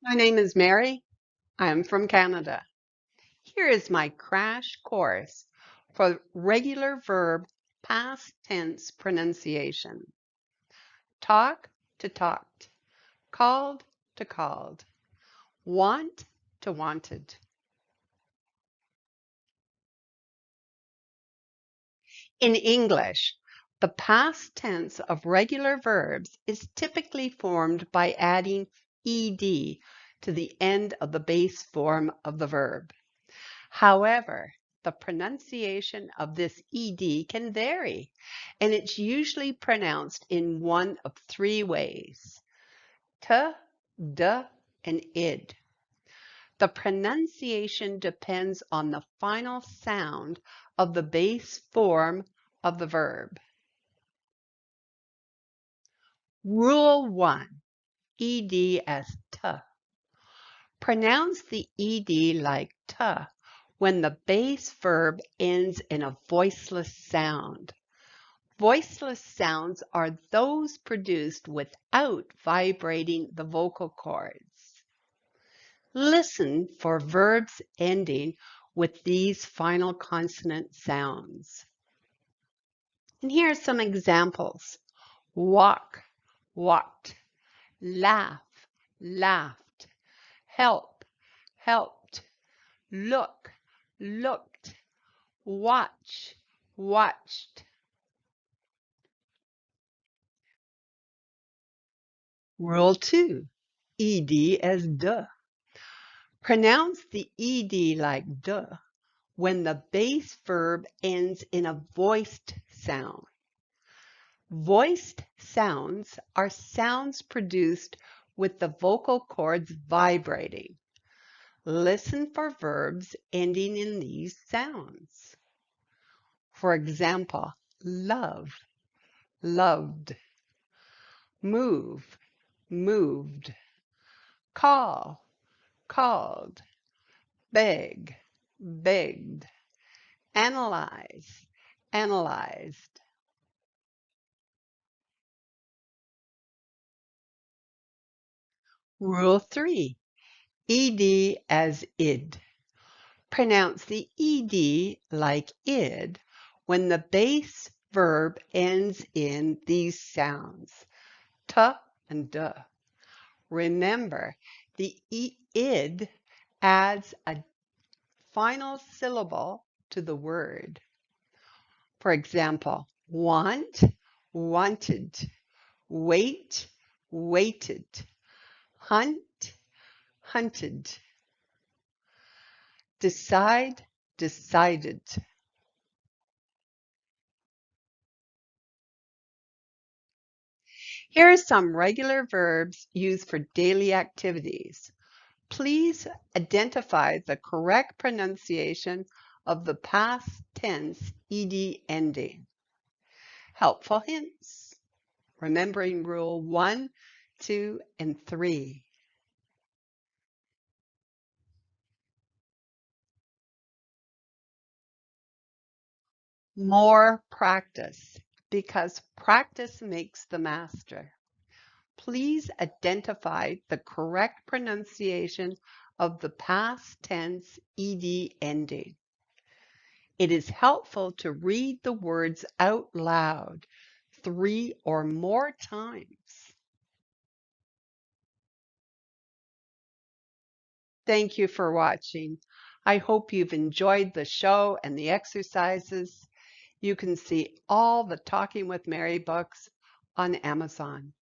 My name is Mary. I'm from Canada. Here is my crash course for regular verb past tense pronunciation. Talk to talked, called to called, want to wanted. In English, the past tense of regular verbs is typically formed by adding ed to the end of the base form of the verb. However, the pronunciation of this ed can vary, and it's usually pronounced in one of three ways: t, d, and id. The pronunciation depends on the final sound of the base form of the verb. Rule 1. Ed as t. Pronounce the ed like t when the base verb ends in a voiceless sound. Voiceless sounds are those produced without vibrating the vocal cords. Listen for verbs ending with these final consonant sounds. And here are some examples. Walk, walked. Laugh, laughed. Help, helped. Look, looked. Watch, watched. Rule 2. Ed as duh. Pronounce the ed like duh when the base verb ends in a voiced sound. Voiced sounds are sounds produced with the vocal cords vibrating. Listen for verbs ending in these sounds. For example, love, loved. Move, moved. Call, called. Beg, begged. Analyze, analyzed. Rule 3. Ed as id. Pronounce the ed like id when the base verb ends in these sounds, t and duh. Remember, the id adds a final syllable to the word. For example, want, wanted. Wait, waited. Hunt, hunted. Decide, decided. Here are some regular verbs used for daily activities. Please identify the correct pronunciation of the past tense ed ending. Helpful hints. Remembering rule 1, 2, and 3. More practice, because practice makes the master. Please identify the correct pronunciation of the past tense ed ending. It is helpful to read the words out loud 3 or more times. Thank you for watching. I hope you've enjoyed the show and the exercises. You can see all the Talking with Mary books on Amazon.